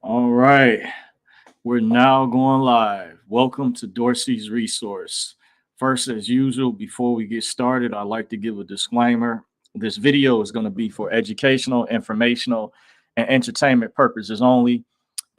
All right, we're now going live. Welcome to Dorsey's Resource. First, as usual, before we get started, I'd like to give a disclaimer. This video is going to be for educational, informational, and entertainment purposes only.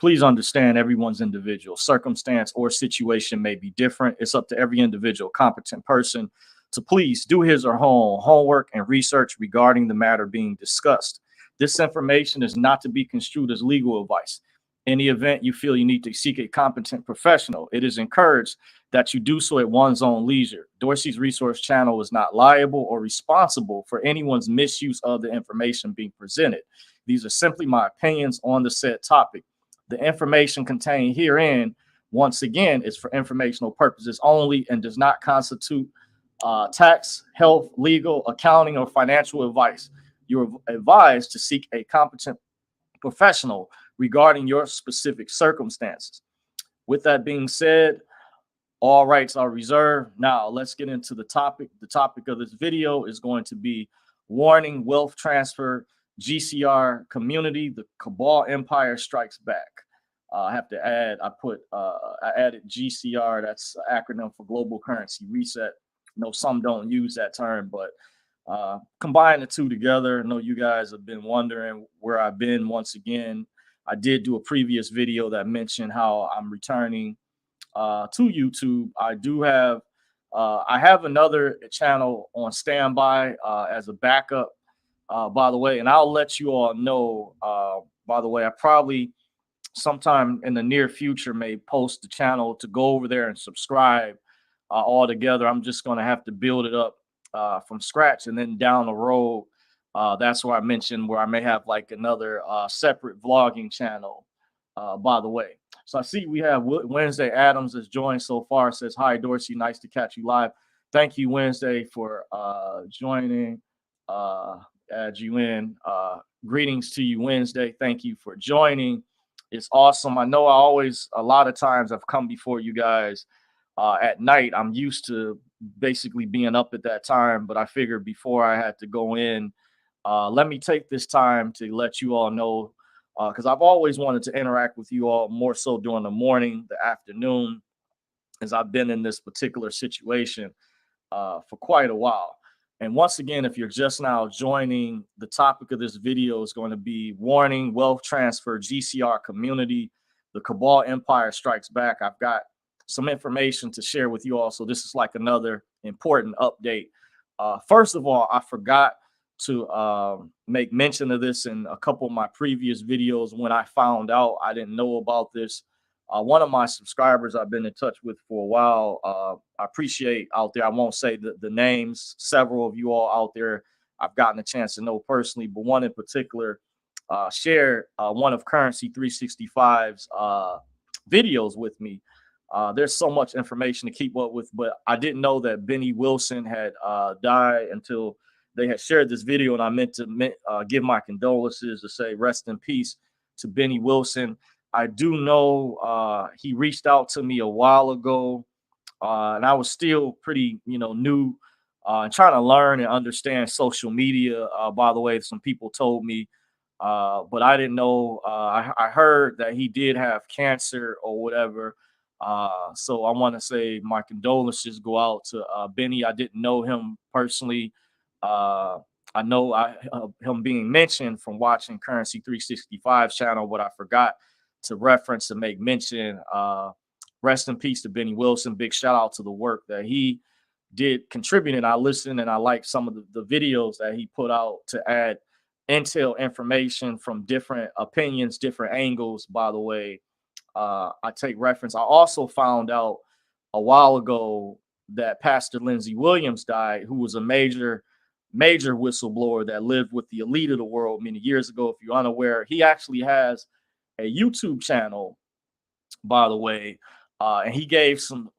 Please understand everyone's individual circumstance or situation may be different. It's up to every individual competent person to please do his or her homework and research regarding the matter being discussed. This information is not to be construed as legal advice. In the event you feel you need to seek a competent professional, it is encouraged that you do so at one's own leisure. Dorsey's Resource Channel is not liable or responsible for anyone's misuse of the information being presented. These are simply my opinions on the said topic. The information contained herein, once again, is for informational purposes only and does not constitute tax, health, legal, accounting, or financial advice. You're advised to seek a competent professional regarding your specific circumstances. With that being said, all rights are reserved. Now, let's get into the topic. The topic of this video is going to be warning wealth transfer GCR community. The Cabal Empire strikes back. I have to add, I added GCR. That's an acronym for Global Currency Reset. No, some don't use that term, but combine the two together. I know you guys have been wondering where I've been. Once again, I did do a previous video that mentioned how I'm returning to YouTube. I have another channel on standby as a backup, by the way, and I'll let you all know. By the way, I probably sometime in the near future may post the channel to go over there and subscribe all together. I'm just going to have to build it up from scratch, and then down the road, that's where I mentioned where I may have like another separate vlogging channel, by the way. So I see we have Wednesday Adams has joined so far. Says, hi, Dorsey. Nice to catch you live. Thank you, Wednesday, for joining. Add you in. Greetings to you, Wednesday. Thank you for joining. It's awesome. I know a lot of times I've come before you guys at night. I'm used to basically being up at that time, but I figured before I had to go in, let me take this time to let you all know, because I've always wanted to interact with you all more so during the morning, the afternoon, as I've been in this particular situation for quite a while. And once again, if you're just now joining, the topic of this video is going to be warning wealth transfer GCR community. The Cabal Empire strikes back. I've got some information to share with you all. So this is like another important update. First of all, I forgot to make mention of this in a couple of my previous videos. When I found out, I didn't know about this. One of my subscribers I've been in touch with for a while, I appreciate out there. I won't say the names. Several of you all out there I've gotten a chance to know personally, but one in particular shared one of Currency 365's videos with me. There's so much information to keep up with, but I didn't know that Benny Wilson had died until they had shared this video, and I meant to give my condolences, to say rest in peace to Benny Wilson. I do know he reached out to me a while ago, and I was still pretty, new and trying to learn and understand social media. By the way, some people told me, but I didn't know. I heard that he did have cancer or whatever. So I want to say my condolences go out to Benny. I didn't know him personally. I know him being mentioned from watching Currency 365 channel, but I forgot to reference and make mention. Rest in peace to Benny Wilson. Big shout out to the work that he did contribute. And I listened and I liked some of the videos that he put out to add intel information from different opinions, different angles, by the way. I take reference. I also found out a while ago that Pastor Lindsey Williams died, who was a major whistleblower that lived with the elite of the world many years ago. If you're unaware, he actually has a YouTube channel, by the way, and he gave some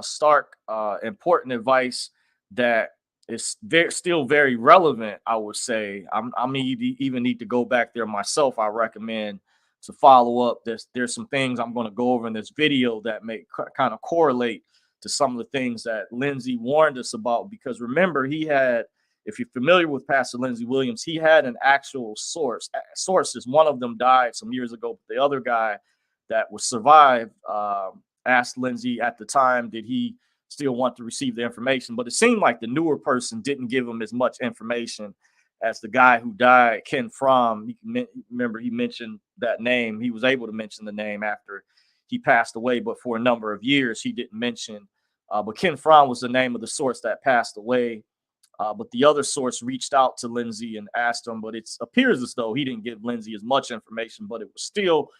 stark, important advice that is still very relevant. I would say I even need to go back there myself. I recommend to follow up. There's some things I'm going to go over in this video that may kind of correlate to some of the things that Lindsey warned us about. Because remember, he had if you're familiar with Pastor Lindsey Williams, he had an actual sources. One of them died some years ago, but the other guy that was survived asked Lindsey at the time, did he still want to receive the information? But it seemed like the newer person didn't give him as much information as the guy who died, Ken Fromm. Remember, he mentioned that name. He was able to mention the name after he passed away, but for a number of years, he didn't mention. But Ken Fromm was the name of the source that passed away. But the other source reached out to Lindsey and asked him, but it appears as though he didn't give Lindsey as much information, but it was still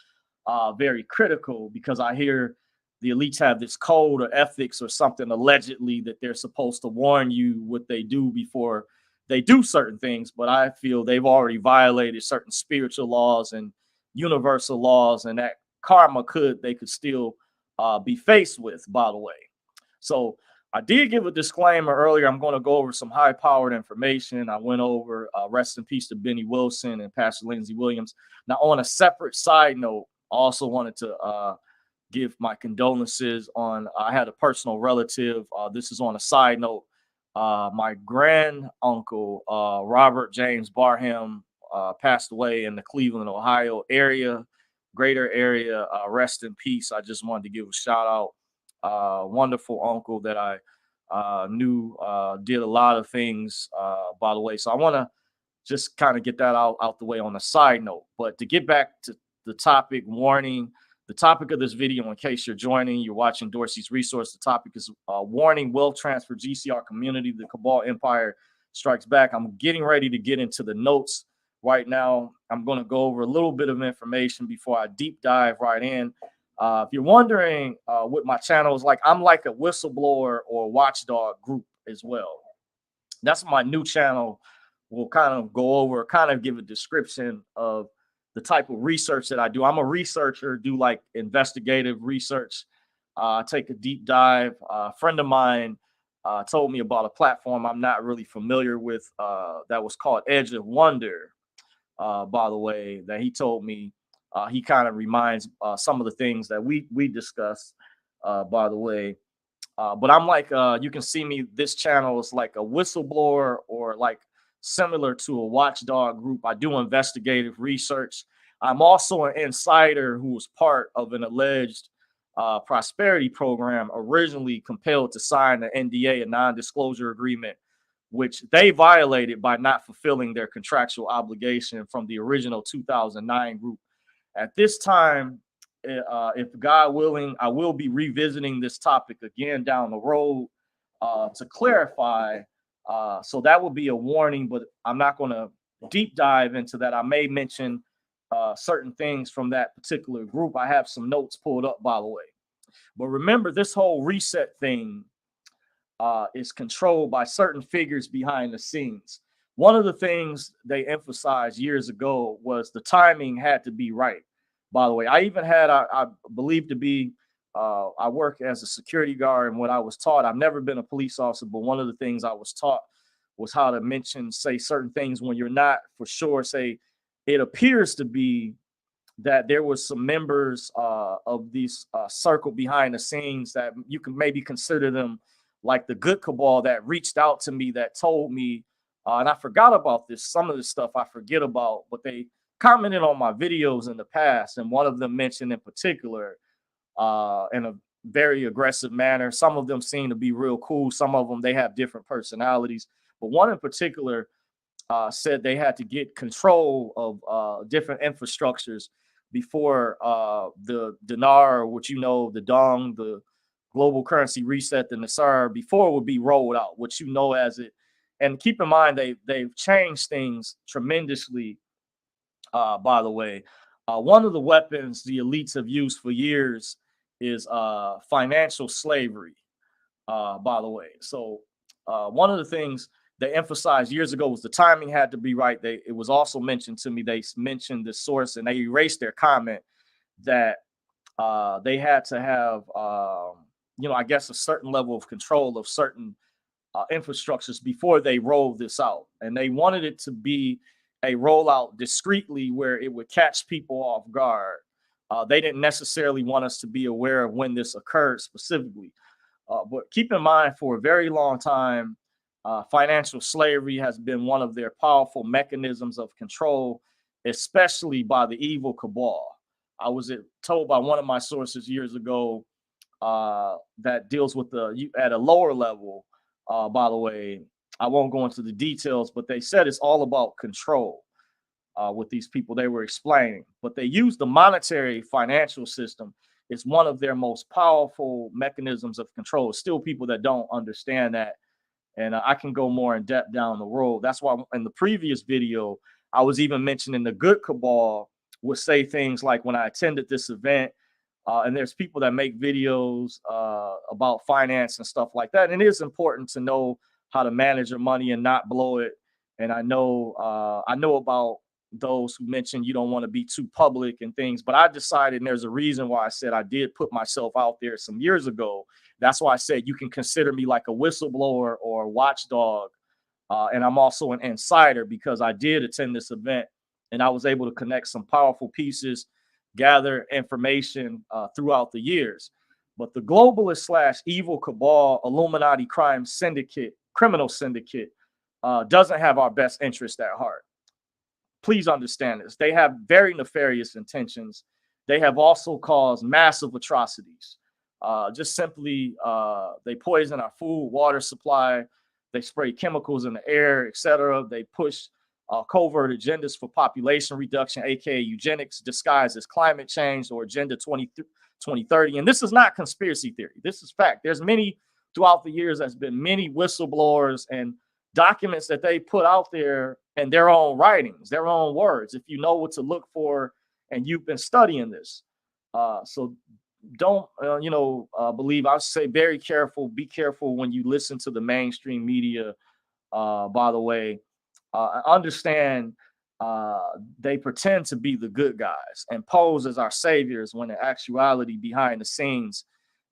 very critical, because I hear the elites have this code or ethics or something, allegedly, that they're supposed to warn you what they do before they do certain things. But I feel they've already violated certain spiritual laws and universal laws, and that karma they could still be faced with, by the way. So I did give a disclaimer earlier. I'm going to go over some high-powered information. I went over rest in peace to Benny Wilson and Pastor Lindsey Williams. Now, on a separate side note, I also wanted to give my condolences on, I had a personal relative. This is on a side note. My grand uncle, Robert James Barham, passed away in the Cleveland, Ohio area, greater area. Rest in peace. I just wanted to give a shout out. Wonderful uncle that I knew did a lot of things, by the way. So I want to just kind of get that out the way on a side note. But to get back to the topic, warning, the topic of this video, in case you're joining, you're watching Dorsey's Resource, the topic is warning, wealth transfer, GCR community, the Cabal Empire strikes back. I'm getting ready to get into the notes right now. I'm going to go over a little bit of information before I deep dive right in. If you're wondering what my channel is like, I'm like a whistleblower or watchdog group as well. That's my new channel. We'll kind of go over, kind of give a description of the type of research that I do. I'm a researcher, do like investigative research, take a deep dive. A friend of mine told me about a platform I'm not really familiar with that was called Edge of Wonder, by the way, that he told me. He kind of reminds some of the things that we discussed, by the way. But I'm like, you can see me, this channel is like a whistleblower or like similar to a watchdog group. I do investigative research. I'm also an insider who was part of an alleged prosperity program, originally compelled to sign an NDA, a non-disclosure agreement, which they violated by not fulfilling their contractual obligation from the original 2009 group. At this time, if God willing, I will be revisiting this topic again down the road to clarify. So that will be a warning, but I'm not going to deep dive into that. I may mention certain things from that particular group. I have some notes pulled up, by the way. But remember, this whole reset thing is controlled by certain figures behind the scenes. One of the things they emphasized years ago was the timing had to be right. By the way, I even had, I believe to be, I work as a security guard, and what I was taught, I've never been a police officer, but one of the things I was taught was how to mention, say, certain things when you're not for sure. Say, it appears to be that there was some members of these circle behind the scenes that you can maybe consider them like the good cabal that reached out to me, that told me, and I forgot about this, some of this stuff I forget about, but they commented on my videos in the past, and one of them mentioned in particular in a very aggressive manner. Some of them seem to be real cool. Some of them, they have different personalities, but one in particular said they had to get control of different infrastructures before the dinar, which, you know, the dong, the global currency reset, the Nasar, before it would be rolled out, which, you know, as it. And keep in mind, they've changed things tremendously, by the way. One of the weapons the elites have used for years is financial slavery, by the way. So one of the things they emphasized years ago was the timing had to be right. It was also mentioned to me, they mentioned the source, and they erased their comment that they had to have, you know, I guess a certain level of control of certain infrastructures before they rolled this out. And they wanted it to be a rollout discreetly where it would catch people off guard. They didn't necessarily want us to be aware of when this occurred specifically. But keep in mind, for a very long time, Financial slavery has been one of their powerful mechanisms of control, especially by the evil cabal. I was told by one of my sources years ago that deals with at a lower level. By the way, I won't go into the details, but they said it's all about control with these people they were explaining. But they use the monetary financial system. It's one of their most powerful mechanisms of control. It's still people that don't understand that. And I can go more in depth down the road. That's why in the previous video, I was even mentioning the good cabal would say things like, when I attended this event, and there's people that make videos about finance and stuff like that. And it is important to know how to manage your money and not blow it. And I know about those who mentioned you don't want to be too public and things, but I decided, and there's a reason why I said I did put myself out there some years ago. That's why I said you can consider me like a whistleblower or a watchdog. And I'm also an insider, because I did attend this event and I was able to connect some powerful pieces, gather information throughout the years. But the globalist / evil cabal, Illuminati crime syndicate, criminal syndicate, doesn't have our best interest at heart. Please understand this. They have very nefarious intentions. They have also caused massive atrocities. Just simply, they poison our food, water supply. They spray chemicals in the air, etc. They push covert agendas for population reduction, aka eugenics, disguised as climate change or Agenda 2030. And this is not conspiracy theory. This is fact. There's many throughout the years. There's been many whistleblowers and documents that they put out there in their own writings, their own words, if you know what to look for and you've been studying this. So don't, believe. I say very careful, be careful when you listen to the mainstream media. By the way, understand they pretend to be the good guys and pose as our saviors, when in actuality, behind the scenes,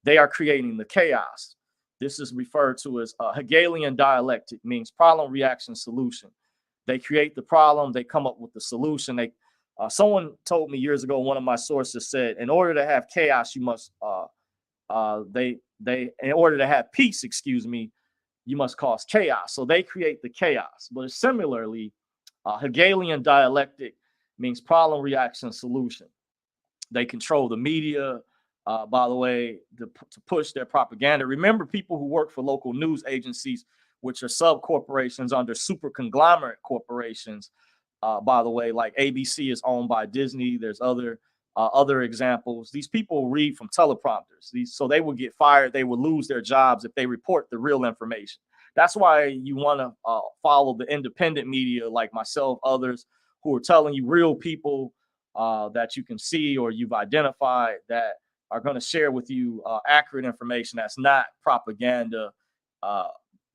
they are creating the chaos. This is referred to as Hegelian dialectic, means problem, reaction, solution. They create the problem, they come up with the solution. Someone told me years ago, one of my sources said, in order to have chaos, you must in order to have peace, you must cause chaos. So they create the chaos. But similarly, Hegelian dialectic means problem, reaction, solution. They control the media, by the way, to push their propaganda. Remember, people who work for local news agencies, which are sub corporations under super conglomerate corporations, by the way, like ABC is owned by Disney. There's other examples. These people read from teleprompters. So they will get fired. They will lose their jobs if they report the real information. That's why you want to follow the independent media like myself, others who are telling you real people that you can see or you've identified, that are going to share with you accurate information that's not propaganda,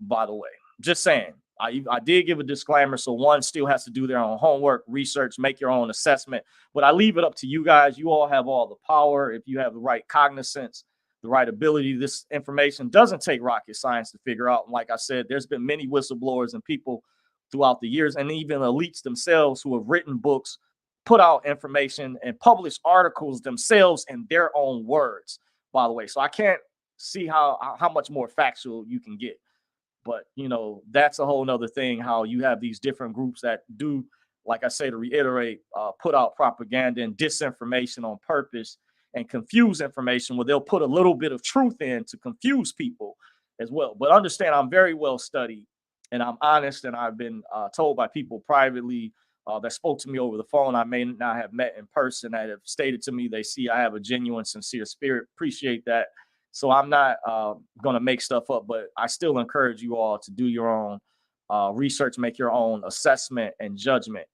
by the way. Just saying. I did give a disclaimer, so one still has to do their own homework, research, make your own assessment. But I leave it up to you guys. You all have all the power. If you have the right cognizance, the right ability, this information doesn't take rocket science to figure out. And like I said, there's been many whistleblowers and people throughout the years, and even elites themselves who have written books, put out information, and published articles themselves in their own words, by the way. So I can't see how much more factual you can get. But, that's a whole nother thing, how you have these different groups that do, like I say, to reiterate, put out propaganda and disinformation on purpose and confuse information where they'll put a little bit of truth in to confuse people as well. But understand, I'm very well studied and I'm honest, and I've been told by people privately that spoke to me over the phone, I may not have met in person, that have stated to me they see I have a genuine, sincere spirit. Appreciate that. So I'm not going to make stuff up, but I still encourage you all to do your own research, make your own assessment and judgment.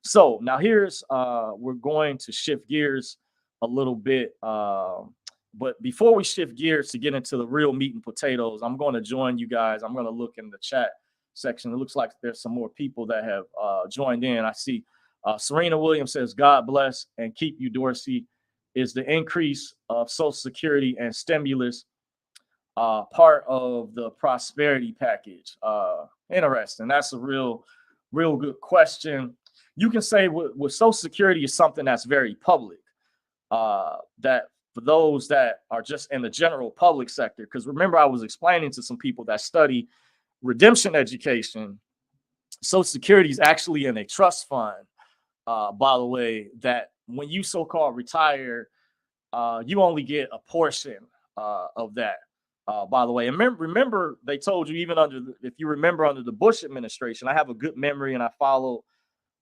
So now we're going to shift gears a little bit. But before we shift gears to get into the real meat and potatoes, I'm going to join you guys. I'm going to look in the chat section. It looks like there's some more people that have joined in. I see Serena Williams says, God bless and keep you, Dorsey. Is the increase of Social Security and stimulus part of the prosperity package? Interesting. That's a real good question. You can say with Social Security is something that's very public, that for those that are just in the general public sector, because remember, I was explaining to some people that study redemption education, Social Security is actually in a trust fund, by the way, that when you so-called retire, you only get a portion of that. By the way, and remember, they told you even if you remember under the Bush administration, I have a good memory and I follow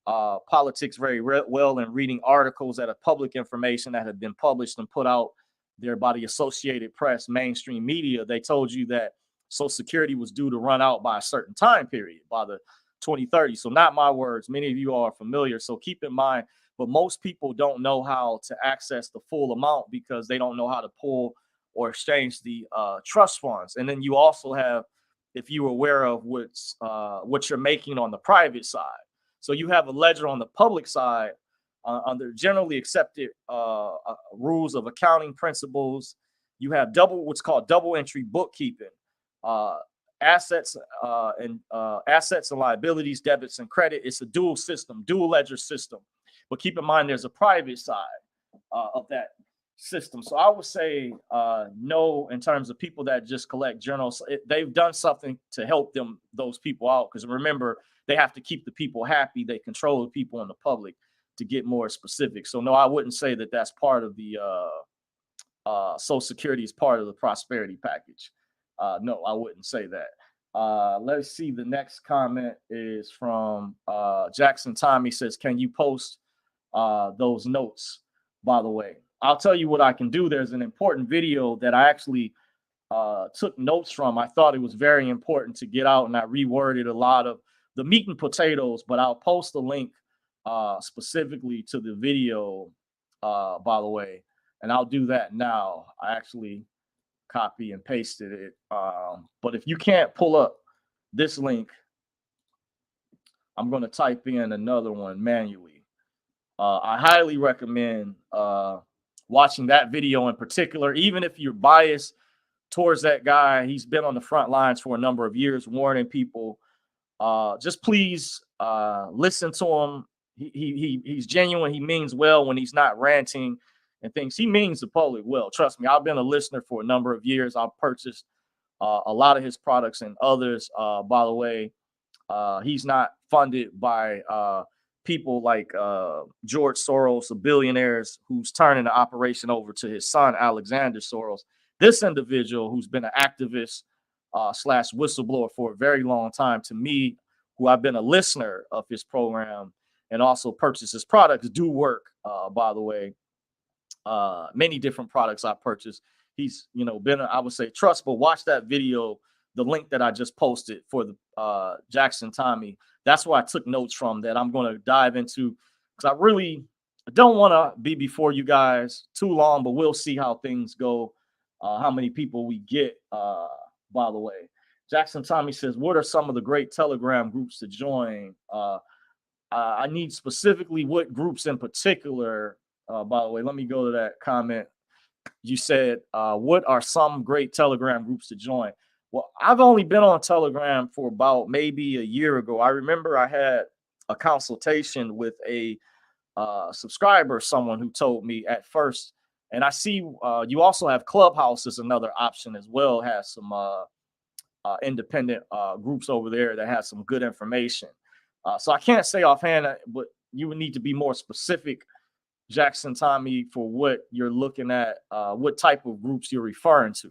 politics very well and reading articles that are public information that have been published and put out there by the Associated Press, mainstream media. They told you that Social Security was due to run out by a certain time period, by the 2030. So not my words. Many of you are familiar. So keep in mind, but most people don't know how to access the full amount because they don't know how to pull or exchange the trust funds. And then you also have, if you're aware of what you're making on the private side. So you have a ledger on the public side under generally accepted rules of accounting principles. You have what's called double entry bookkeeping, assets and liabilities, debits and credit. It's a dual system, dual ledger system. But keep in mind, there's a private side of that system. So I would say no, in terms of people that just collect journals. They've done something to help those people out, because remember, they have to keep the people happy. They control the people in the public to get more specific. So no, I wouldn't say that that's part of the Social Security is part of the prosperity package. No, I wouldn't say that. Let's see. The next comment is from Jackson Tommy. Says, can you post those notes, by the way? I'll tell you what I can do. There's an important video that I actually took notes from. I thought it was very important to get out, and I reworded a lot of the meat and potatoes, but I'll post a link specifically to the video, by the way, and I'll do that now. I actually copy and pasted it. But if you can't pull up this link, I'm going to type in another one manually. I highly recommend watching that video in particular, even if you're biased towards that guy. He's been on the front lines for a number of years, warning people. Just please listen to him. He's genuine. He means well when he's not ranting and things. He means the public well. Trust me, I've been a listener for a number of years. I've purchased a lot of his products and others. By the way, he's not funded by people like George Soros, the billionaires, who's turning the operation over to his son, Alexander Soros. This individual, who's been an activist slash whistleblower for a very long time, to me, who I've been a listener of his program and also purchased his products, do work, by the way. Many different products I purchased. He's, been, I would say, trust, but watch that video, the link that I just posted for the Jackson Tommy. That's where I took notes from that I'm going to dive into, because I really don't want to be before you guys too long, but we'll see how things go, how many people we get, by the way. Jackson Tommy says, what are some of the great Telegram groups to join? I need specifically what groups in particular. By the way, let me go to that comment. You said, what are some great Telegram groups to join? Well, I've only been on Telegram for about maybe a year ago. I remember I had a consultation with a subscriber, someone who told me at first, and I see you also have Clubhouse is another option as well, has some independent groups over there that has some good information. So I can't say offhand, but you would need to be more specific, Jackson Tommy, for what you're looking at, what type of groups you're referring to.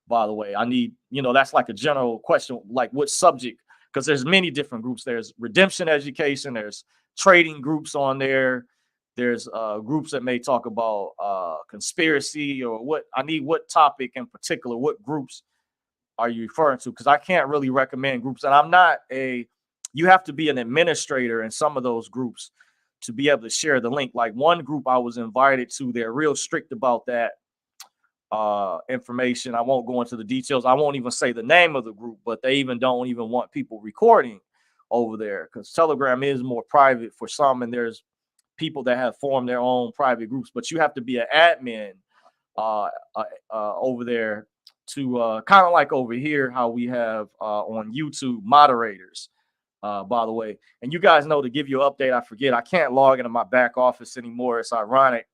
By the way, I need, that's like a general question, like what subject, because there's many different groups. There's redemption education, there's trading groups on there. There's groups that may talk about conspiracy or what. I need what topic in particular, what groups are you referring to? Because I can't really recommend groups, and I'm not you have to be an administrator in some of those groups to be able to share the link. Like one group I was invited to, they're real strict about that information. I won't go into the details. I won't even say the name of the group, but they don't even want people recording over there, because Telegram is more private for some, and there's people that have formed their own private groups, but you have to be an admin over there to kind of like over here how we have on YouTube moderators, by the way. And you guys know, to give you an update, I forget, I can't log into my back office anymore. It's ironic.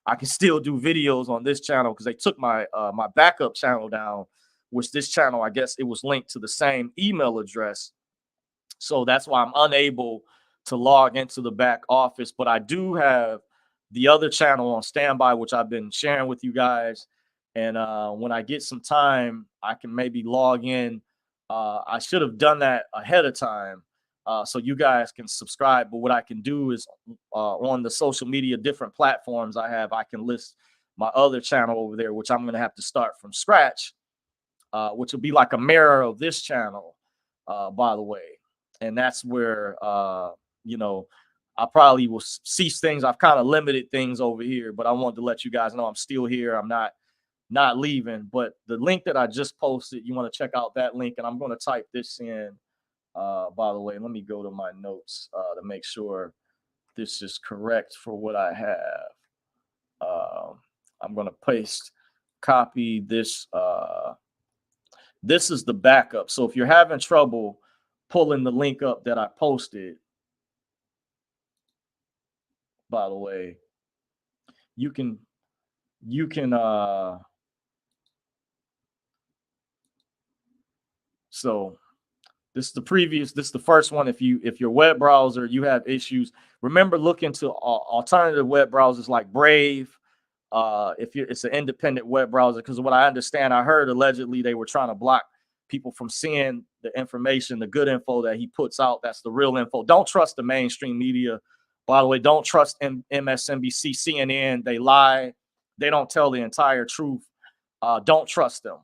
I can still do videos on this channel because they took my my backup channel down, which this channel, I guess it was linked to the same email address. So that's why I'm unable to log into the back office. But I do have the other channel on standby, which I've been sharing with you guys. And when I get some time, I can maybe log in. I should have done that ahead of time so you guys can subscribe. But what I can do is on the social media, different platforms I can list my other channel over there, which I'm going to have to start from scratch, which will be like a mirror of this channel, by the way. And that's where, you know, I probably will cease things. I've kind of limited things over here, but I wanted to let you guys know I'm still here. I'm not leaving. But the link that I just posted, you want to check out that link. And I'm going to type this in, by the way. Let me go to my notes to make sure this is correct for what I have. I'm going to copy this. This is the backup. So if you're having trouble pulling the link up that I posted, by the way, you can so this is the first one. If your web browser, you have issues, remember, look into alternative web browsers like Brave. It's an independent web browser, because what I understand, I heard allegedly they were trying to block people from seeing the information, the good info that he puts out. That's the real info. Don't trust the mainstream media. By the way, don't trust MSNBC, CNN. They lie. They don't tell the entire truth. Don't trust them.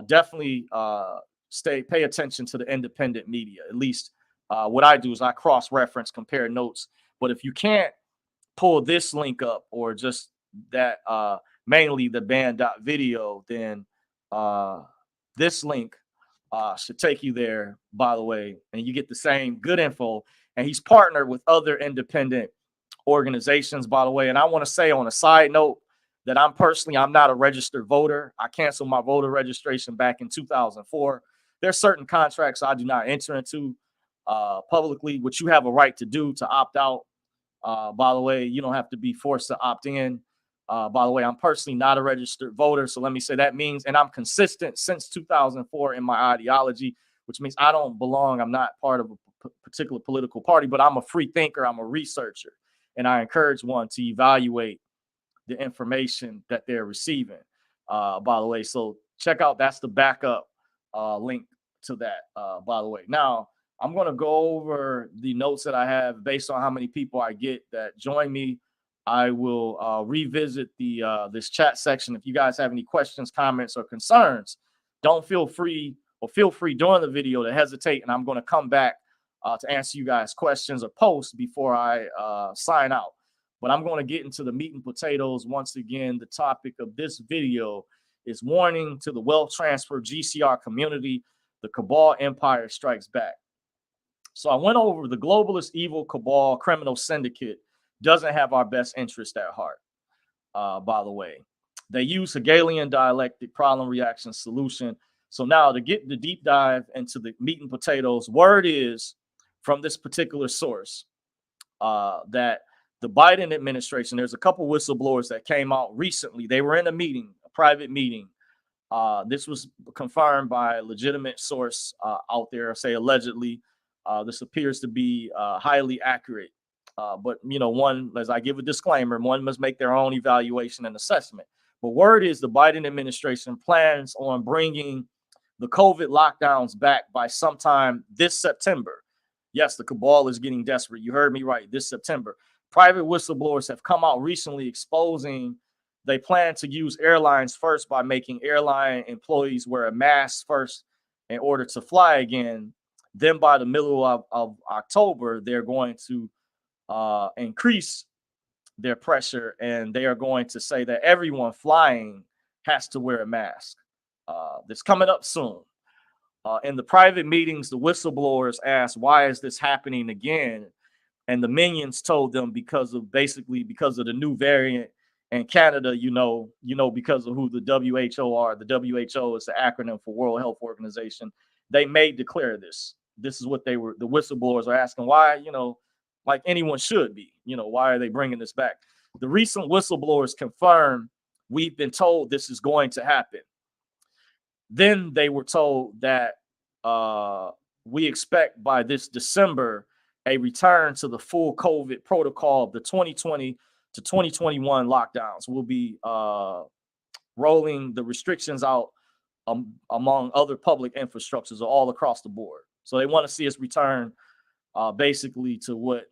Definitely pay attention to the independent media. At least what I do is I cross-reference, compare notes. But if you can't pull this link up, or just that mainly the band.video, then this link should take you there, by the way, and you get the same good info. And he's partnered with other independent organizations, by the way. And I want to say on a side note that I'm not a registered voter. I canceled my voter registration back in 2004. There's certain contracts I do not enter into publicly, which you have a right to do, to opt out. By the way, you don't have to be forced to opt in. By the way, I'm personally not a registered voter. So let me say that means, and I'm consistent since 2004 in my ideology, which means I don't belong. I'm not part of a particular political party, but I'm a free thinker. I'm a researcher. And I encourage one to evaluate the information that they're receiving, by the way. So check out, that's the backup link to that, by the way. Now, I'm going to go over the notes that I have based on how many people I get that join me. I will revisit this chat section. If you guys have any questions, comments, or concerns, feel free during the video to hesitate, and I'm going to come back to answer you guys' questions or posts before I sign out. But I'm going to get into the meat and potatoes. Once again, the topic of this video is warning to the wealth transfer GCR community. The Cabal Empire strikes back. So I went over the globalist evil cabal criminal syndicate doesn't have our best interest at heart, by the way. They use Hegelian dialectic problem, reaction, solution. So now to get the deep dive into the meat and potatoes, word is from this particular source that the Biden administration, there's a couple whistleblowers that came out recently. They were in a meeting, a private meeting. This was confirmed by a legitimate source out there, say allegedly. This appears to be highly accurate. But, one, as I give a disclaimer, one must make their own evaluation and assessment. But word is the Biden administration plans on bringing the COVID lockdowns back by sometime this September. Yes, the cabal is getting desperate. You heard me right, this September. Private whistleblowers have come out recently exposing they plan to use airlines first by making airline employees wear a mask first in order to fly again. Then by the middle of October, they're going to increase their pressure, and they are going to say that everyone flying has to wear a mask. That's coming up soon. In the private meetings, the whistleblowers asked, why is this happening again? And the minions told them because of the new variant in Canada, because of who the WHO are. The WHO is the acronym for World Health Organization. They may declare this. This is what the whistleblowers are asking. Why, like anyone should be, why are they bringing this back? The recent whistleblowers confirm we've been told this is going to happen. Then they were told that we expect by this December a return to the full COVID protocol of the 2020 to 2021 lockdowns. We'll be rolling the restrictions out among other public infrastructures all across the board. So they want to see us return basically to what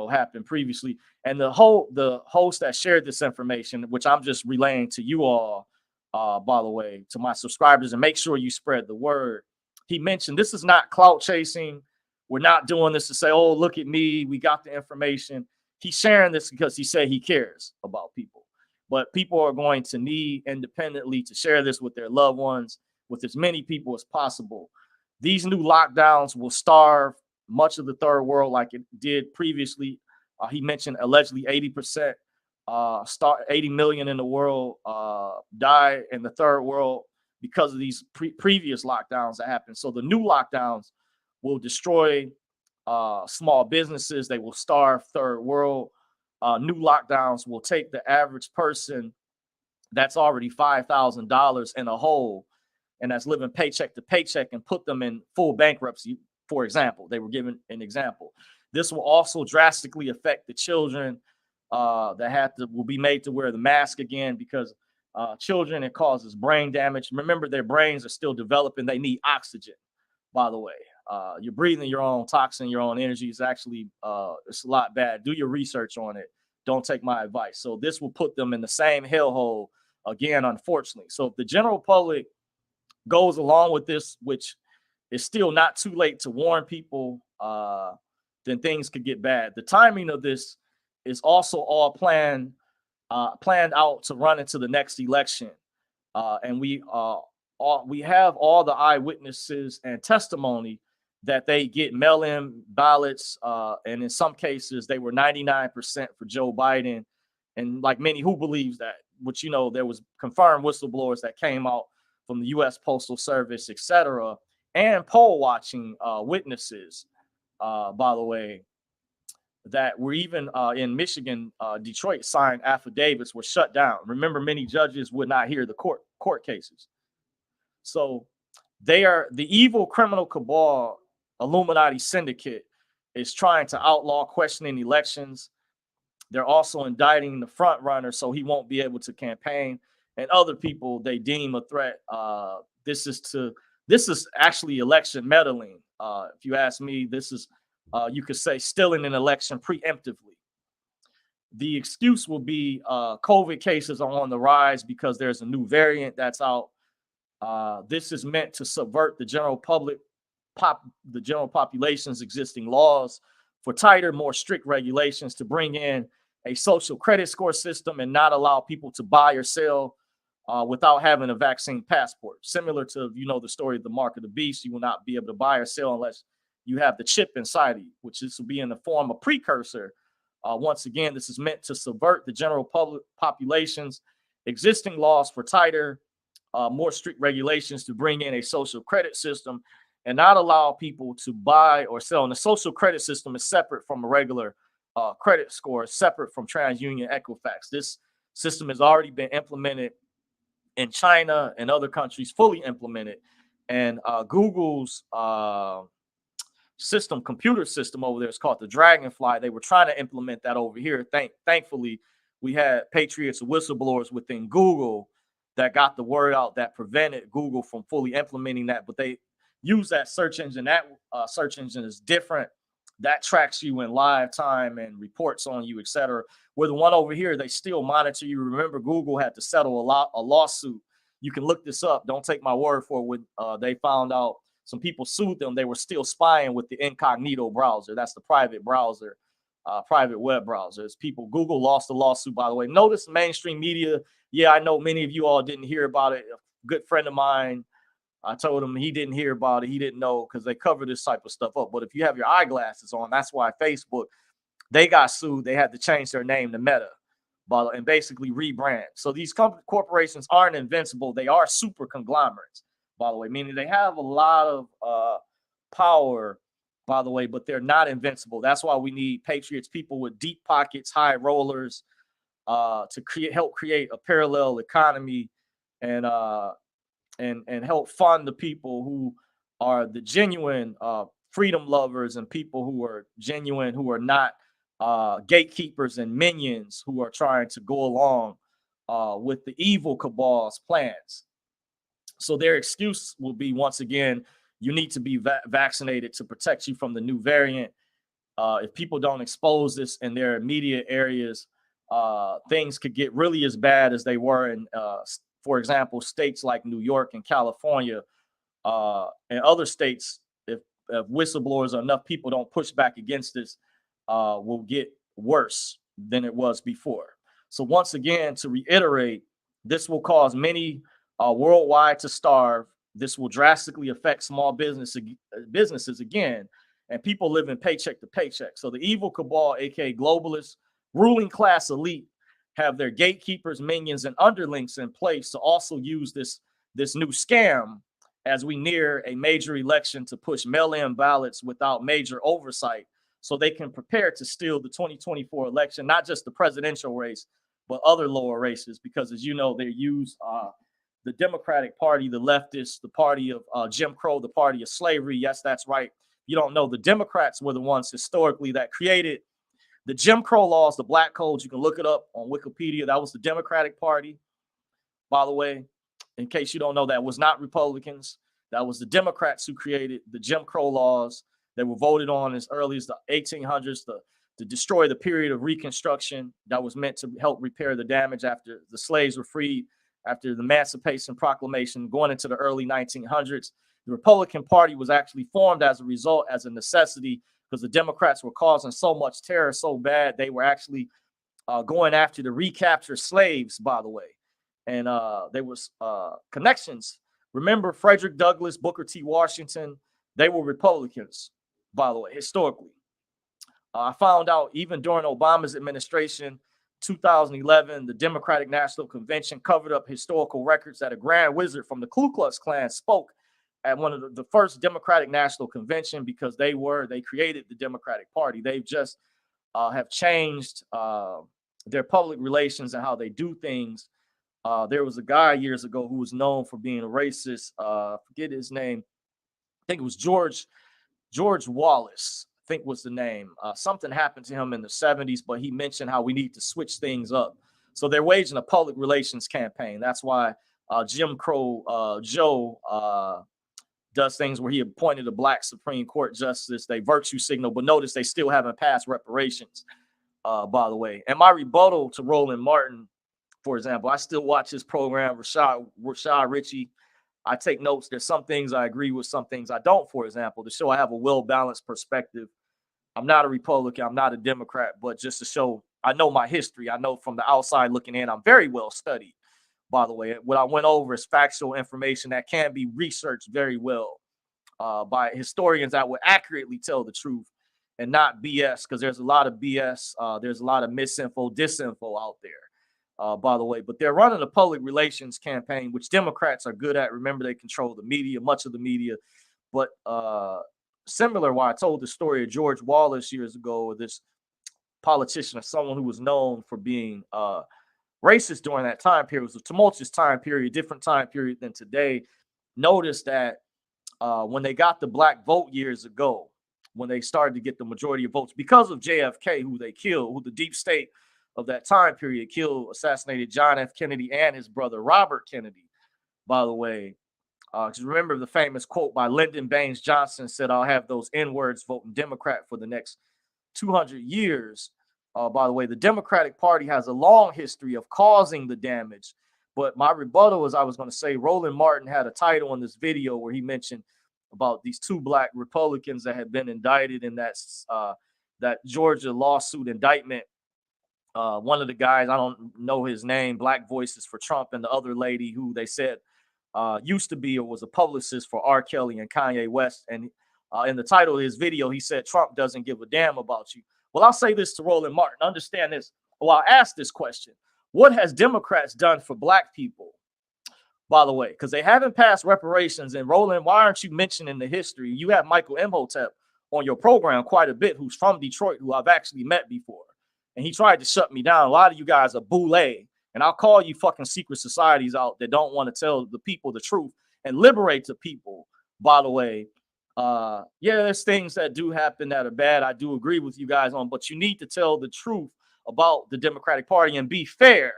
happened previously. And the host that shared this information, which I'm just relaying to you all, by the way, to my subscribers, and make sure you spread the word. He mentioned this is not clout chasing. We're not doing this to say, oh, look at me, we got the information. He's sharing this because he said he cares about people. But people are going to need independently to share this with their loved ones, with as many people as possible. These new lockdowns will starve much of the third world like it did previously. He mentioned allegedly 80%, 80 million in the world die in the third world because of these previous lockdowns that happened. So the new lockdowns will destroy small businesses. They will starve third world. New lockdowns will take the average person that's already $5,000 in a hole and that's living paycheck to paycheck and put them in full bankruptcy. For example, they were given an example. This will also drastically affect the children that will be made to wear the mask again, because children, it causes brain damage. Remember, their brains are still developing. They need oxygen, by the way. You're breathing your own toxin, your own energy. Is actually it's a lot bad. Do your research on it. Don't take my advice. So this will put them in the same hellhole again, unfortunately. So if the general public goes along with this, which is still not too late to warn people, then things could get bad. The timing of this is also all planned out to run into the next election, and we have all the eyewitnesses and testimony that they get mail-in ballots, and in some cases they were 99% for Joe Biden, and like many who believes that, which there was confirmed whistleblowers that came out from the U.S. Postal Service, etc., and poll watching witnesses, by the way, that were even in Michigan, Detroit, signed affidavits were shut down. Remember, many judges would not hear the court cases. So they are the evil criminal cabal, Illuminati syndicate, is trying to outlaw questioning elections. They're also indicting the front runner so he won't be able to campaign, and other people they deem a threat. This is actually election meddling. If you ask me, this is you could say stealing an election preemptively. The excuse will be COVID cases are on the rise because there's a new variant that's out. This is meant to subvert the general population's existing laws for tighter, more strict regulations, to bring in a social credit score system and not allow people to buy or sell without having a vaccine passport. Similar to the story of the mark of the beast, you will not be able to buy or sell unless you have the chip inside of you, which this will be in the form of precursor. Once again, this is meant to subvert the general population's existing laws for tighter, more strict regulations, to bring in a social credit system and not allow people to buy or sell. And the social credit system is separate from a regular credit score, separate from TransUnion, Equifax. This system has already been implemented in China and other countries, fully implemented. And Google's computer system over there is called the Dragonfly. They were trying to implement that over here. Thankfully, we had patriots and whistleblowers within Google that got the word out that prevented Google from fully implementing that. But they use that search engine. That search engine is different. That tracks you in live time and reports on you, etc. Where the one over here, they still monitor you. Remember, Google had to settle a lawsuit. You can look this up. Don't take my word for it. When they found out some people sued them, they were still spying with the incognito browser. That's the private browser, private web browsers. Google lost the lawsuit, by the way. Notice mainstream media. Yeah, I know many of you all didn't hear about it. A good friend of mine, I told him he didn't hear about it. He didn't know because they cover this type of stuff up. But if you have your eyeglasses on, that's why Facebook, they got sued. They had to change their name to Meta and basically rebrand. So these corporations aren't invincible. They are super conglomerates, by the way, meaning they have a lot of power, by the way, but they're not invincible. That's why we need patriots, people with deep pockets, high rollers, to help create a parallel economy and and help fund the people who are the genuine freedom lovers and people who are genuine, who are not gatekeepers and minions who are trying to go along with the evil cabal's plans. So their excuse will be, once again, you need to be vaccinated to protect you from the new variant. If people don't expose this in their immediate areas, things could get really as bad as they were in, for example, states like New York and California, and other states. If whistleblowers or enough people don't push back against this, will get worse than it was before. So once again, to reiterate, this will cause many worldwide to starve. This will drastically affect small businesses again, and people living paycheck to paycheck. So the evil cabal, aka globalists, ruling class elite, have their gatekeepers, minions, and underlings in place to also use this new scam as we near a major election to push mail-in ballots without major oversight, so they can prepare to steal the 2024 election, not just the presidential race, but other lower races. Because as you know, they use the Democratic Party, the leftists, the party of Jim Crow, the party of slavery. Yes, that's right. You don't know, the Democrats were the ones historically that created the Jim Crow laws, the black codes. You can look it up on Wikipedia. That was the Democratic Party, by the way. In case you don't know, that was not Republicans. That was the Democrats who created the Jim Crow laws. They were voted on as early as the 1800s to destroy the period of Reconstruction that was meant to help repair the damage after the slaves were freed, after the Emancipation Proclamation, going into the early 1900s. The Republican Party was actually formed as a result, as a necessity, because the Democrats were causing so much terror so bad, they were actually going after to recapture slaves, by the way. And there was connections. Remember Frederick Douglass, Booker T. Washington, they were Republicans, by the way, historically. I found out even during Obama's administration, 2011, the Democratic National Convention covered up historical records that a grand wizard from the Ku Klux Klan spoke at one of the first Democratic National Convention, because they created the Democratic Party. They've just have changed their public relations and how they do things. There was a guy years ago who was known for being a racist. Forget his name. I think it was George Wallace, I think was the name. Something happened to him in the 70s, but he mentioned how we need to switch things up. So they're waging a public relations campaign. That's why Jim Crow Joe does things where he appointed a black Supreme Court justice. They virtue signal, but notice they still haven't passed reparations, by the way. And my rebuttal to Roland Martin, for example, I still watch his program, Rashad Ritchie. I take notes. There's some things I agree with, some things I don't, for example, to show I have a well-balanced perspective. I'm not a Republican, I'm not a Democrat, but just to show I know my history. I know from the outside looking in, I'm very well studied, by the way. What I went over is factual information that can be researched very well by historians that will accurately tell the truth and not BS, because there's a lot of BS. There's a lot of misinfo, disinfo out there. By the way, but they're running a public relations campaign, which Democrats are good at. Remember, they control the media, much of the media. But similar, why I told the story of George Wallace years ago, this politician or someone who was known for being racist during that time period. It was a tumultuous time period, different time period than today. Notice that when they got the black vote years ago, when they started to get the majority of votes, because of JFK, who they killed, who the deep state of that time period assassinated John F. Kennedy and his brother Robert Kennedy, by the way. Because remember the famous quote by Lyndon Baines Johnson said, "I'll have those N-words voting Democrat for the next 200 years." By the way, the Democratic Party has a long history of causing the damage. But my rebuttal is, I was going to say, Roland Martin had a title in this video where he mentioned about these two black Republicans that had been indicted in that Georgia lawsuit indictment. One of the guys, I don't know his name, Black Voices for Trump, and the other lady who they said used to be or was a publicist for R. Kelly and Kanye West. And in the title of his video, he said, "Trump doesn't give a damn about you." Well, I'll say this to Roland Martin. Understand this. Well, I'll ask this question. What has Democrats done for black people, by the way? Because they haven't passed reparations. And Roland, why aren't you mentioning the history? You have Michael Imhotep on your program quite a bit, who's from Detroit, who I've actually met before. And he tried to shut me down. A lot of you guys are boule. And I'll call you fucking secret societies out that don't want to tell the people the truth and liberate the people, by the way. Yeah, there's things that do happen that are bad. I do agree with you guys on, but you need to tell the truth about the Democratic Party and be fair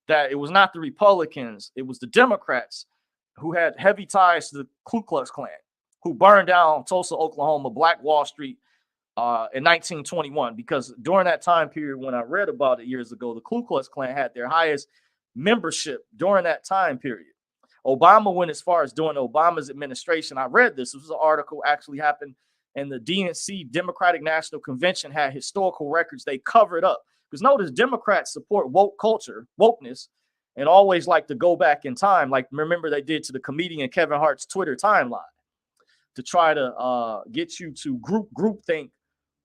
that it was not the Republicans, it was the Democrats who had heavy ties to the Ku Klux Klan, who burned down Tulsa, Oklahoma, Black Wall Street in 1921. Because during that time period, when I read about it years ago, the Ku Klux Klan had their highest membership during that time period. Obama went as far as during Obama's administration. I read this. This was an article actually happened, and the DNC, Democratic National Convention, had historical records they covered up. Because notice, Democrats support woke culture, wokeness, and always like to go back in time. Like, remember they did to the comedian Kevin Hart's Twitter timeline to try to get you to groupthink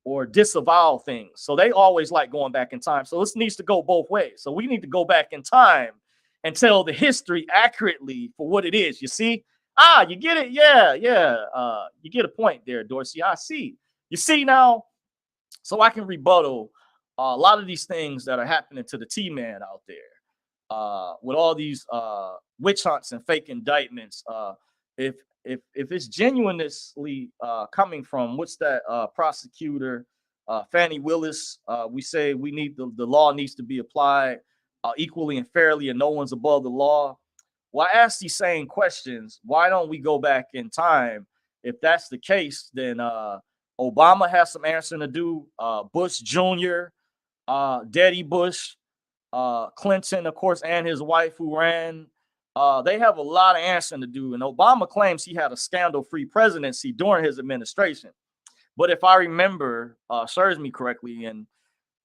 or disavow things. So they always like going back in time. So this needs to go both ways. So we need to go back in time and tell the history accurately for what it is. You see? You get it? Yeah. You get a point there, Dorsey. I see. You see now? So I can rebuttal a lot of these things that are happening to the T-man out there. With all these witch hunts and fake indictments, if it's genuinely coming from what's that prosecutor Fannie Willis, we say we need the law needs to be applied equally and fairly, and no one's above the law. Well, I ask these same questions. Why don't we go back in time? If that's the case, then Obama has some answering to do. Bush Jr., Daddy Bush, Clinton, of course, and his wife who ran. They have a lot of answering to do. And Obama claims he had a scandal-free presidency during his administration. But if I remember, serves me correctly, and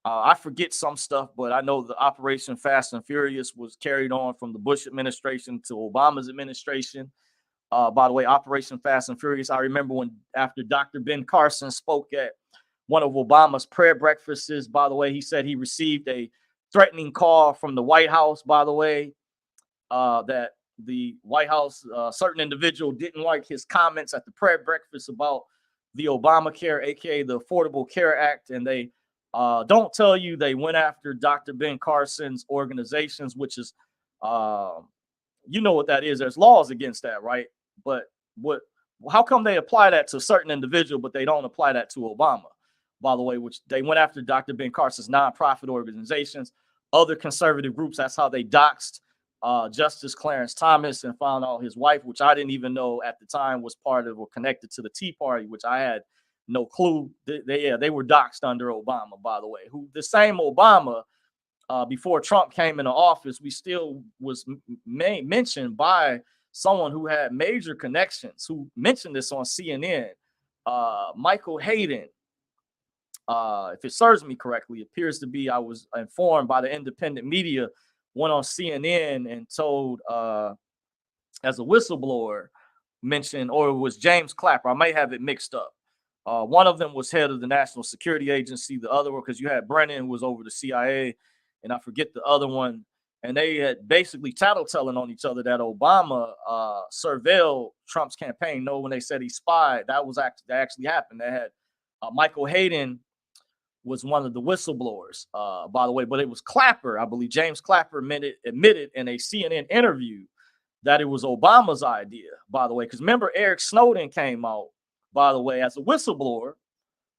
I forget some stuff, but I know the Operation Fast and Furious was carried on from the Bush administration to Obama's administration. By the way, Operation Fast and Furious, I remember when after Dr. Ben Carson spoke at one of Obama's prayer breakfasts, by the way, he said he received a threatening call from the White House, by the way, that the White House, certain individual didn't like his comments at the prayer breakfast about the Obamacare, aka the Affordable Care Act, and they don't tell you they went after Dr. Ben Carson's organizations, which is, you know what that is. There's laws against that, right? But how come they apply that to a certain individual, but they don't apply that to Obama? By the way, which they went after Dr. Ben Carson's nonprofit organizations, other conservative groups. That's how they doxed Justice Clarence Thomas and found out his wife, which I didn't even know at the time was part of or connected to the Tea Party, which I had no clue. They were doxed under Obama, by the way. Who the same Obama before Trump came into office, we still was mentioned by someone who had major connections, who mentioned this on CNN, Michael Hayden. If it serves me correctly, it appears to be, I was informed by the independent media, went on CNN and told, as a whistleblower, mentioned, or it was James Clapper. I may have it mixed up. One of them was head of the National Security Agency. The other one, because you had Brennan, who was over the CIA, and I forget the other one. And they had basically tattletelling on each other that Obama surveilled Trump's campaign. No, when they said he spied, that actually happened. They had Michael Hayden was one of the whistleblowers, by the way, but it was Clapper. I believe James Clapper admitted in a CNN interview that it was Obama's idea, by the way, because remember Eric Snowden came out, by the way, as a whistleblower.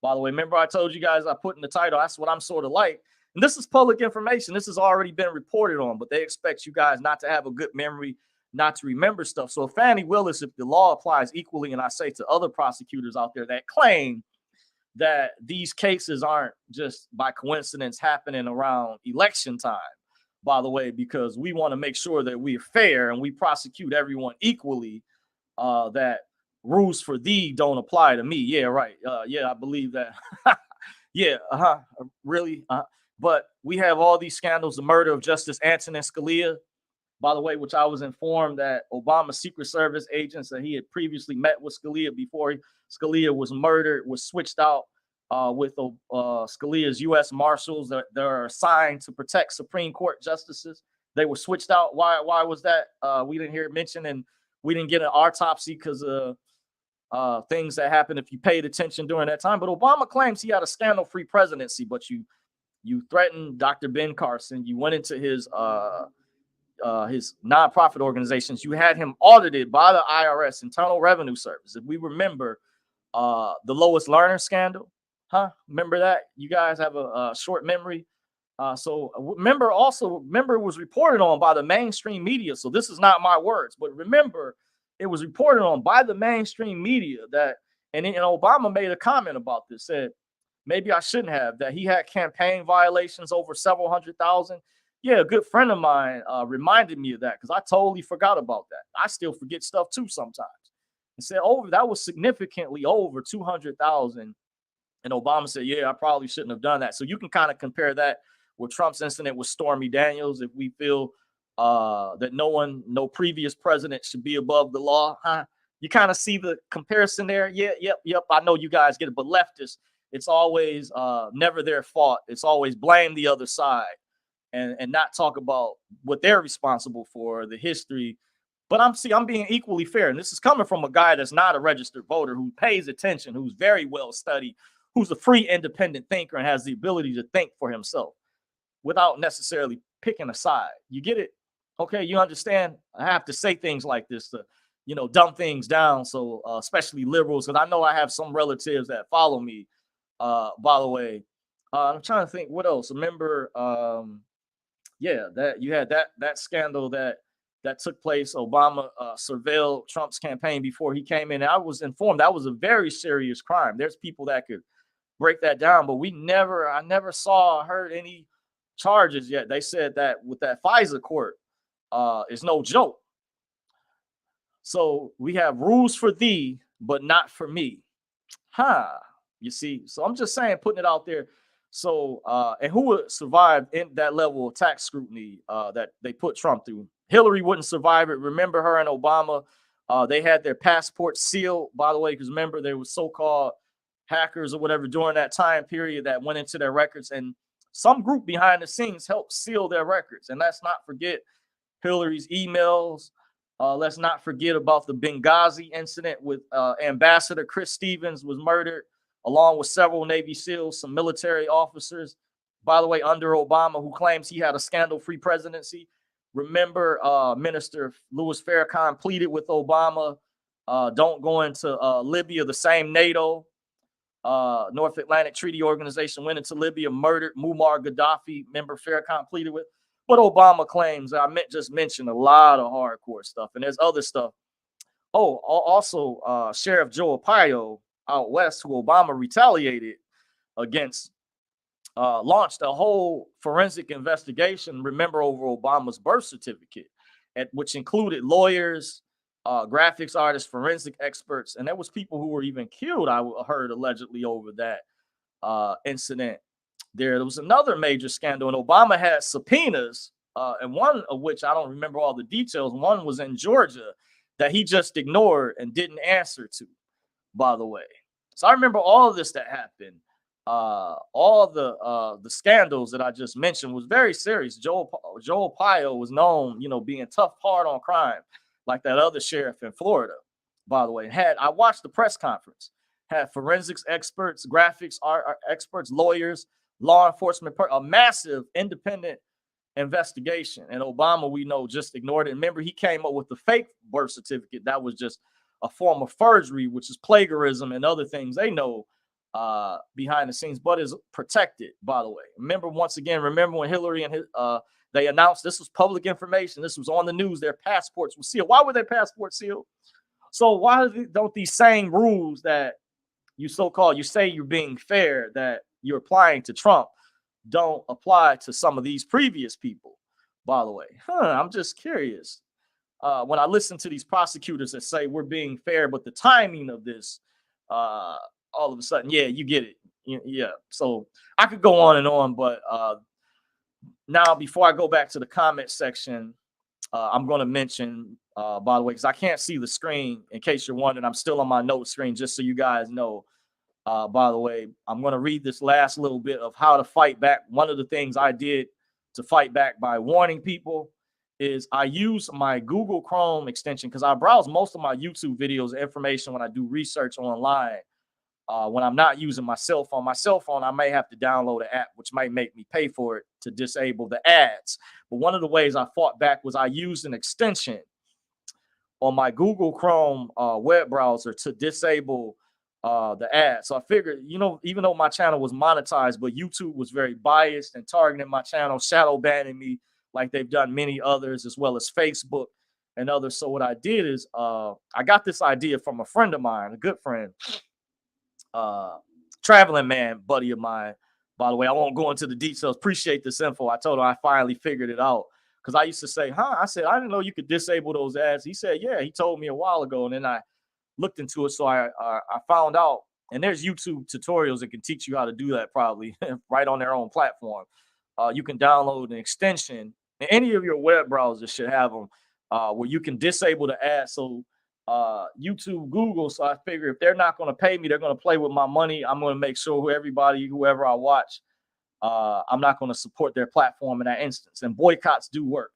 By the way, remember I told you guys I put in the title, that's what I'm sort of like. And this is public information. This has already been reported on, but they expect you guys not to have a good memory, not to remember stuff. So Fannie Willis, if the law applies equally, and I say to other prosecutors out there that claim that these cases aren't just by coincidence happening around election time, by the way, because we want to make sure that we're fair and we prosecute everyone equally, that rules for thee don't apply to me. Yeah, right. Yeah, I believe that. Yeah, really. But we have all these scandals, the murder of Justice Antonin Scalia, by the way, which I was informed that Obama's Secret Service agents that he had previously met with Scalia before Scalia was murdered was switched out with Scalia's U.S. Marshals that are assigned to protect Supreme Court justices. They were switched out. Why was that? We didn't hear it mentioned, and we didn't get an autopsy because of things that happened if you paid attention during that time. But Obama claims he had a scandal-free presidency, but you threatened Dr. Ben Carson. You went into his his nonprofit organizations, you had him audited by the IRS, Internal Revenue Service. If we remember the Lois Lerner scandal, remember that? You guys have a short memory. So remember it was reported on by the mainstream media. So this is not my words, but remember it was reported on by the mainstream media that, and Obama made a comment about this, said maybe I shouldn't have, that he had campaign violations over several 100,000. Yeah, a good friend of mine reminded me of that because I totally forgot about that. I still forget stuff too sometimes. And said, that was significantly over 200,000. And Obama said, yeah, I probably shouldn't have done that. So you can kind of compare that with Trump's incident with Stormy Daniels. If we feel that no previous president should be above the law, you kind of see the comparison there. Yeah, yep. I know you guys get it, but leftists, it's always never their fault. It's always blame the other side and not talk about what they're responsible for, the history. But I'm being equally fair. And this is coming from a guy that's not a registered voter, who pays attention, who's very well studied, who's a free, independent thinker and has the ability to think for himself without necessarily picking a side. You get it? Okay, you understand? I have to say things like this to, dumb things down. So especially liberals, because I know I have some relatives that follow me. By the way, I'm trying to think what else. Remember, that you had that scandal that took place. Obama surveilled Trump's campaign before he came in. I was informed that was a very serious crime. There's people that could break that down, but I never heard any charges yet. They said that with that FISA court is no joke. So we have rules for thee, but not for me. You see, so I'm just saying, putting it out there. So, and who would survive in that level of tax scrutiny that they put Trump through? Hillary wouldn't survive it. Remember her and Obama, they had their passports sealed, by the way, because remember there was so-called hackers or whatever during that time period that went into their records, and some group behind the scenes helped seal their records. And let's not forget Hillary's emails. Let's not forget about the Benghazi incident with Ambassador Chris Stevens was murdered, along with several Navy SEALs, some military officers, by the way, under Obama, who claims he had a scandal-free presidency. Remember, Minister Louis Farrakhan pleaded with Obama, don't go into Libya. The same NATO, North Atlantic Treaty Organization, went into Libya, murdered Muammar Gaddafi. Remember, Farrakhan pleaded with. But Obama claims, just mentioned a lot of hardcore stuff, and there's other stuff. Oh, also, Sheriff Joe Arpaio out west, who Obama retaliated against, launched a whole forensic investigation, remember, over Obama's birth certificate, which included lawyers, graphics artists, forensic experts, and there was people who were even killed, I heard, allegedly over that incident. There was another major scandal, and Obama had subpoenas, and one of which I don't remember all the details. One was in Georgia that he just ignored and didn't answer to, by the way. So I remember all of this that happened. All the scandals that I just mentioned was very serious. Joe Arpaio was known, being tough, hard on crime, like that other sheriff in Florida, by the way. I watched the press conference, had forensics experts, graphics art experts, lawyers, law enforcement, a massive independent investigation. And Obama, we know, just ignored it. Remember, he came up with the fake birth certificate that was just a form of forgery, which is plagiarism and other things they know behind the scenes, but is protected, by the way. Remember when Hillary and they announced this was public information, this was on the news, their passports were sealed. Why were their passports sealed? So why don't these same rules that you say you're being fair, that you're applying to Trump, don't apply to some of these previous people, by the way? I'm just curious. When I listen to these prosecutors that say we're being fair, but the timing of this, all of a sudden, yeah, you get it. Yeah. So I could go on, but now before I go back to the comment section, I'm going to mention, by the way, because I can't see the screen, in case you're wondering, I'm still on my note screen, just so you guys know. By the way, I'm going to read this last little bit of how to fight back. One of the things I did to fight back by warning people is I use my Google Chrome extension, because I browse most of my YouTube videos and information when I do research online. when I'm not using my cell phone. My cell phone, I may have to download an app, which might make me pay for it to disable the ads. But one of the ways I fought back was I used an extension on my Google Chrome web browser to disable the ads. So I figured, even though my channel was monetized, but YouTube was very biased and targeting my channel, shadow banning me like they've done many others, as well as Facebook and others. So what I did is I got this idea from a friend of mine, a good friend, traveling man, buddy of mine. By the way, I won't go into the details. Appreciate this info. I told him I finally figured it out. Because I used to say, I said, I didn't know you could disable those ads. He said, yeah, he told me a while ago. And then I looked into it. So I found out, and there's YouTube tutorials that can teach you how to do that probably right on their own platform. You can download an extension, and any of your web browsers should have them, where you can disable the ads. So YouTube, Google. So I figure if they're not going to pay me, they're going to play with my money. I'm going to make sure whoever I watch, I'm not going to support their platform in that instance. And boycotts do work.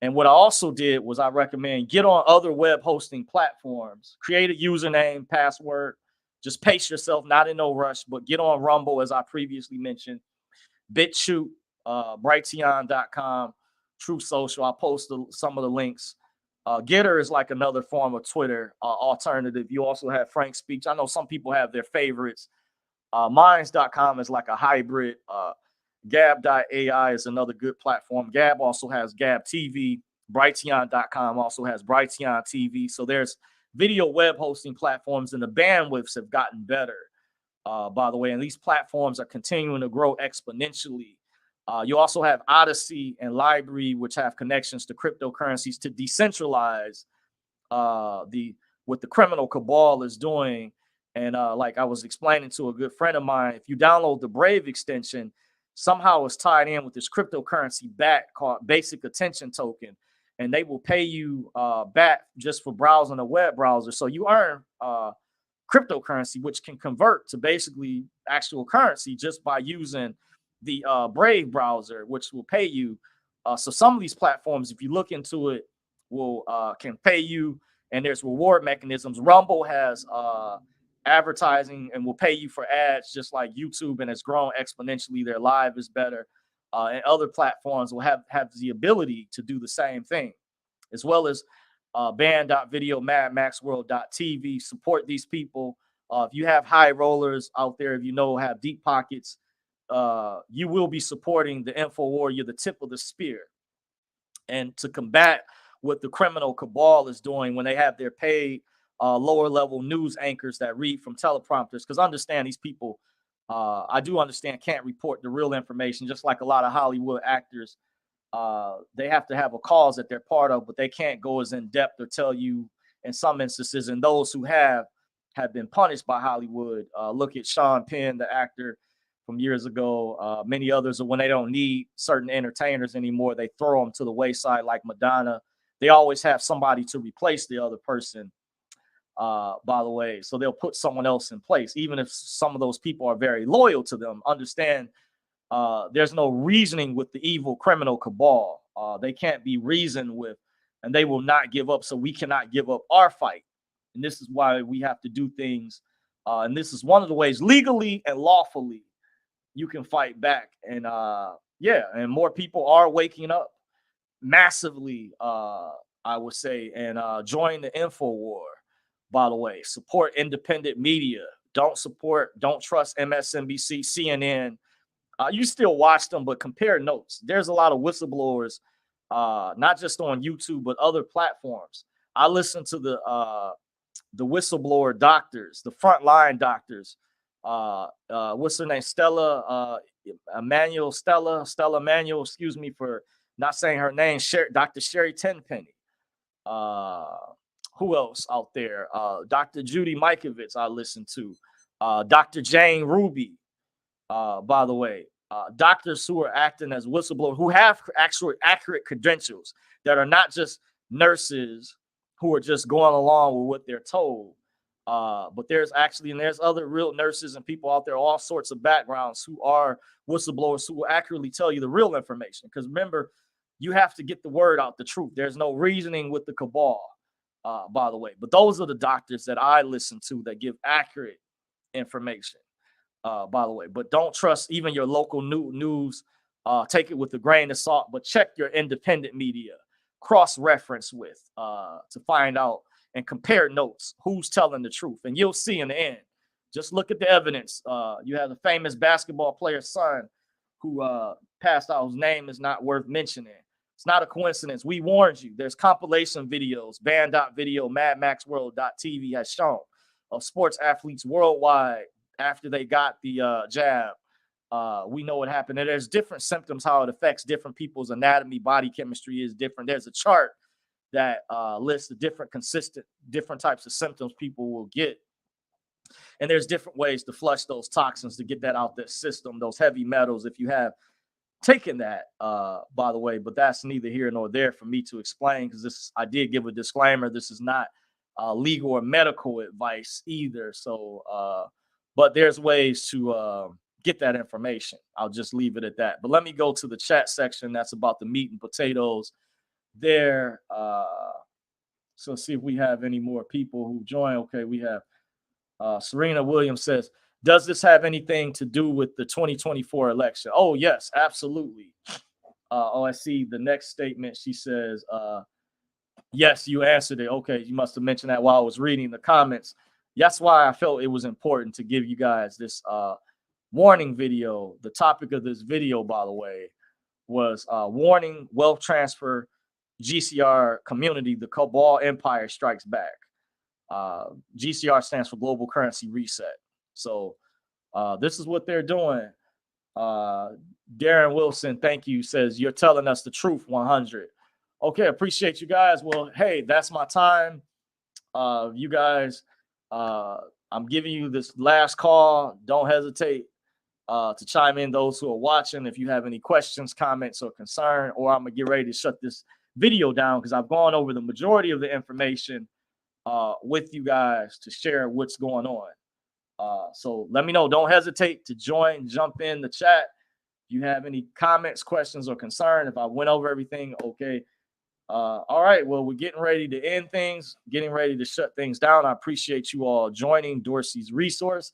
And what I also did was I recommend get on other web hosting platforms, create a username, password, just pace yourself, not in no rush, but get on Rumble, as I previously mentioned, BitChute, Brighteon.com, Truth Social. I'll post some of the links. Getter is like another form of Twitter alternative. You also have Frank Speech. I know some people have their favorites. Minds.com is like a hybrid. Gab.ai is another good platform. Gab also has Gab TV. Brighteon.com also has Brighteon TV. So there's video web hosting platforms, and the bandwidths have gotten better, by the way. And these platforms are continuing to grow exponentially. You also have Odyssey and Library, which have connections to cryptocurrencies to decentralize what the criminal cabal is doing. And like I was explaining to a good friend of mine, if you download the Brave extension, somehow it's tied in with this cryptocurrency back called Basic Attention Token, and they will pay you back just for browsing a web browser. So you earn cryptocurrency, which can convert to basically actual currency just by using the Brave browser, which will pay you. So some of these platforms, if you look into it, will can pay you, and there's reward mechanisms. Rumble has advertising and will pay you for ads, just like YouTube, and it's grown exponentially. Their live is better, and other platforms will have the ability to do the same thing, as well as band.video, madmaxworld.tv. Support these people. If you have high rollers out there, if have deep pockets, you will be supporting the info warrior, the tip of the spear, and to combat what the criminal cabal is doing when they have their paid lower level news anchors that read from teleprompters. Because understand, these people, I do understand, can't report the real information, just like a lot of Hollywood actors. They have to have a cause that they're part of, but they can't go as in depth or tell you in some instances. And those who have been punished by Hollywood. Look at Sean Penn, the actor from years ago. Many others, when they don't need certain entertainers anymore, they throw them to the wayside, like Madonna. They always have somebody to replace the other person, by the way. So they'll put someone else in place, even if some of those people are very loyal to them. Understand, there's no reasoning with the evil criminal cabal. They can't be reasoned with, and they will not give up. So we cannot give up our fight. And this is why we have to do things. And this is one of the ways, legally and lawfully, you can fight back. And and more people are waking up massively, I would say, and join the info war. By the way, support independent media. Don't trust MSNBC, CNN. You still watch them, but compare notes. There's a lot of whistleblowers, not just on YouTube, but other platforms. I listen to the whistleblower doctors, the frontline doctors. What's her name? Stella Manuel, excuse me for not saying her name. Dr. Sherry Tenpenny. Who else out there? Dr. Judy Mikovits, I listen to. Dr. Jane Ruby, by the way. Doctors who are acting as whistleblowers, who have actual accurate credentials, that are not just nurses who are just going along with what they're told. But there's other real nurses and people out there, all sorts of backgrounds, who are whistleblowers, who will accurately tell you the real information. Because remember, you have to get the word out, the truth. There's no reasoning with the cabal, by the way. But those are the doctors that I listen to that give accurate information, by the way. But don't trust even your local news. Take it with a grain of salt, but check your independent media, cross-reference with to find out and compare notes. Who's telling the truth? And you'll see in the end. Just look at the evidence. You have the famous basketball player's son who passed out, whose name is not worth mentioning. It's not a coincidence. We warned you. There's compilation videos, band.video, madmaxworld.tv has shown of sports athletes worldwide after they got the jab. We know what happened. And there's different symptoms, how it affects different people's anatomy, body chemistry is different. There's a chart that lists the different types of symptoms people will get. And there's different ways to flush those toxins to get that out the system, those heavy metals, if you have taken that, by the way. But that's neither here nor there for me to explain, because I did give a disclaimer. This is not legal or medical advice either. So, but there's ways to get that information. I'll just leave it at that. But let me go to the chat section. That's about the meat and potatoes there. So see if we have any more people who join. Okay, we have Serena Williams says, does this have anything to do with the 2024 election? Oh, yes, absolutely. I see the next statement. She says, yes, you answered it. Okay, you must have mentioned that while I was reading the comments. That's why I felt it was important to give you guys this warning video. The topic of this video, by the way, was warning wealth transfer GCR community, the Cabal Empire strikes back. GCR stands for Global Currency Reset. So this is what they're doing. Darren Wilson, thank you, says, you're telling us the truth, 100. Okay, appreciate you guys. Well, hey, that's my time. You guys, I'm giving you this last call. Don't hesitate to chime in, those who are watching, if you have any questions, comments, or concern, or I'm going to get ready to shut this video down because I've gone over the majority of the information with you guys to share what's going on. So let me know. Don't hesitate to join, jump in the chat. If you have any comments, questions, or concern, if I went over everything, okay. All right. Well, we're getting ready to end things, getting ready to shut things down. I appreciate you all joining Dorsey's Resource.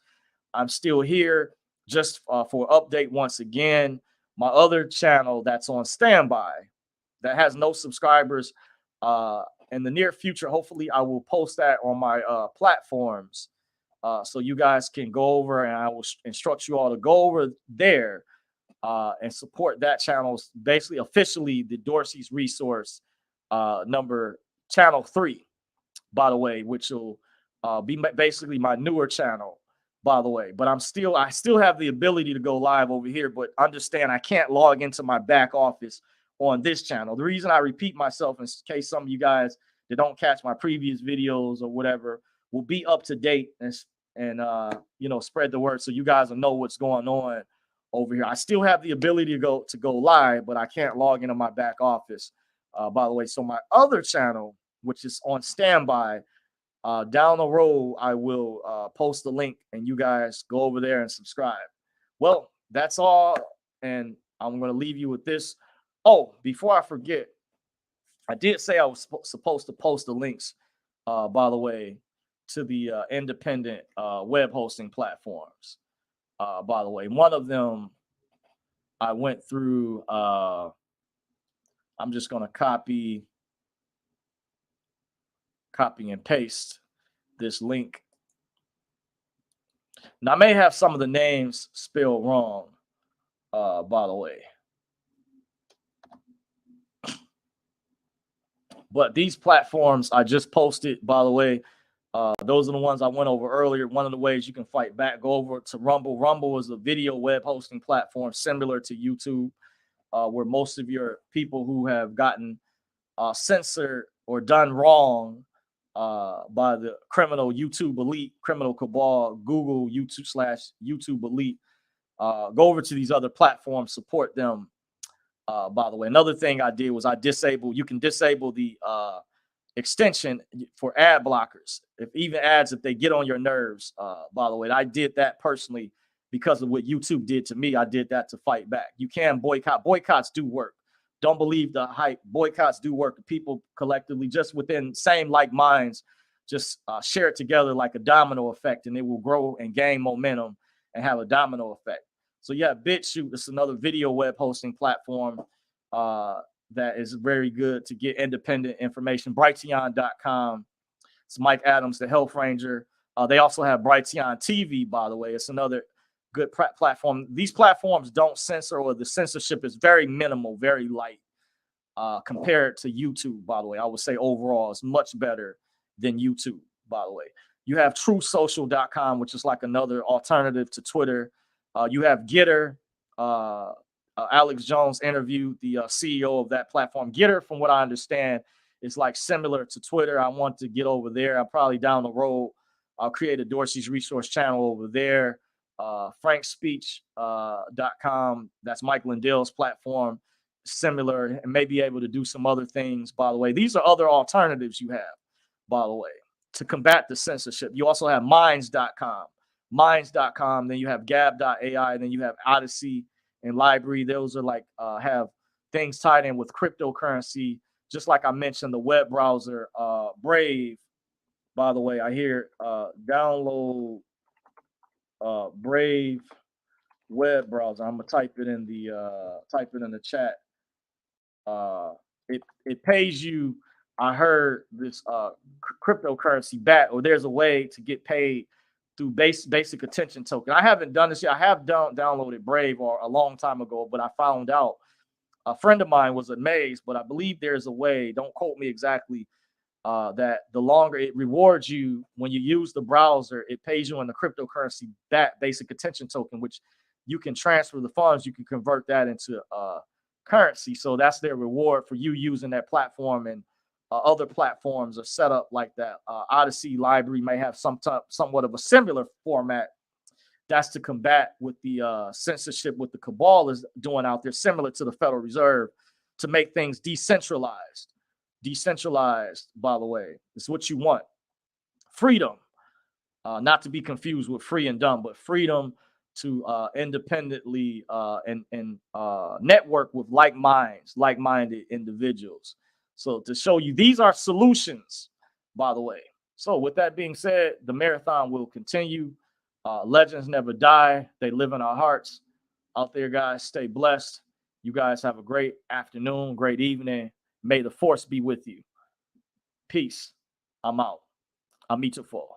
I'm still here just for update once again. My other channel that's on standby that has no subscribers, in the near future, hopefully I will post that on my platforms, so you guys can go over, and I will instruct you all to go over there and support that channel. Basically, officially, the Dorsey's Resource channel 3, by the way, which will be basically my newer channel, by the way. But I still have the ability to go live over here, but understand I can't log into my back office on this channel. The reason I repeat myself, in case some of you guys that don't catch my previous videos or whatever, will be up to date and spread the word so you guys will know what's going on over here. I still have the ability to go live, but I can't log into my back office, by the way. So my other channel, which is on standby, down the road, I will post the link, and you guys go over there and subscribe. Well, that's all, and I'm going to leave you with this. Oh, before I forget, I did say I was supposed to post the links, by the way, to the independent web hosting platforms. By the way, one of them I went through. I'm just going to copy and paste this link. Now, I may have some of the names spelled wrong, by the way. But these platforms I just posted, by the way, those are the ones I went over earlier. One of the ways you can fight back, go over to Rumble. Rumble is a video web hosting platform similar to YouTube, where most of your people who have gotten censored or done wrong by the criminal YouTube elite, criminal cabal, Google, YouTube elite, go over to these other platforms, support them. By the way, another thing I did was you can disable the extension for ad blockers. If they get on your nerves, by the way, I did that personally because of what YouTube did to me. I did that to fight back. You can boycott. Boycotts do work. Don't believe the hype. Boycotts do work. People collectively, just within same like minds, just share it together like a domino effect, and it will grow and gain momentum and have a domino effect. So yeah, BitChute is another video web hosting platform that is very good to get independent information. Brighteon.com. It's Mike Adams, the Health Ranger. They also have Brighteon TV, by the way. It's another good platform. These platforms don't censor, or the censorship is very minimal, very light compared to YouTube, by the way. I would say overall it's much better than YouTube, by the way. You have TruthSocial.com, which is like another alternative to Twitter. You have Getter. Alex Jones interviewed the CEO of that platform. Getter, from what I understand, is like similar to Twitter. I want to get over there. I'll probably down the road, I'll create a Dorsey's Resource channel over there. FrankSpeech.com, that's Mike Lindell's platform, similar, and may be able to do some other things, by the way. These are other alternatives you have, by the way, to combat the censorship. You also have Minds.com. Minds.com, then you have Gab.ai, and then you have Odyssey and Library. Those are like have things tied in with cryptocurrency, just like I mentioned, the web browser Brave. By the way, I hear download Brave web browser. I'm gonna type it in the chat. It pays you. I heard this cryptocurrency bat, or there's a way to get paid through basic attention token. I haven't done this yet. I have downloaded Brave or a long time ago, but I found out, a friend of mine was amazed, but I believe there's a way, don't quote me exactly, that the longer it rewards you when you use the browser, it pays you in the cryptocurrency that basic attention token, which you can transfer the funds, you can convert that into currency. So that's their reward for you using that platform, and other platforms are set up like that. Odyssey, Library may have somewhat of a similar format. That's to combat with the censorship what the Cabal is doing out there, similar to the Federal Reserve, to make things decentralized. Decentralized, by the way, is what you want. Freedom, not to be confused with free and dumb, but freedom to independently and network with like-minded individuals. So to show you, these are solutions, by the way. So with that being said, the marathon will continue. Legends never die. They live in our hearts. Out there, guys, stay blessed. You guys have a great afternoon, great evening. May the force be with you. Peace. I'm out. I'll meet you for.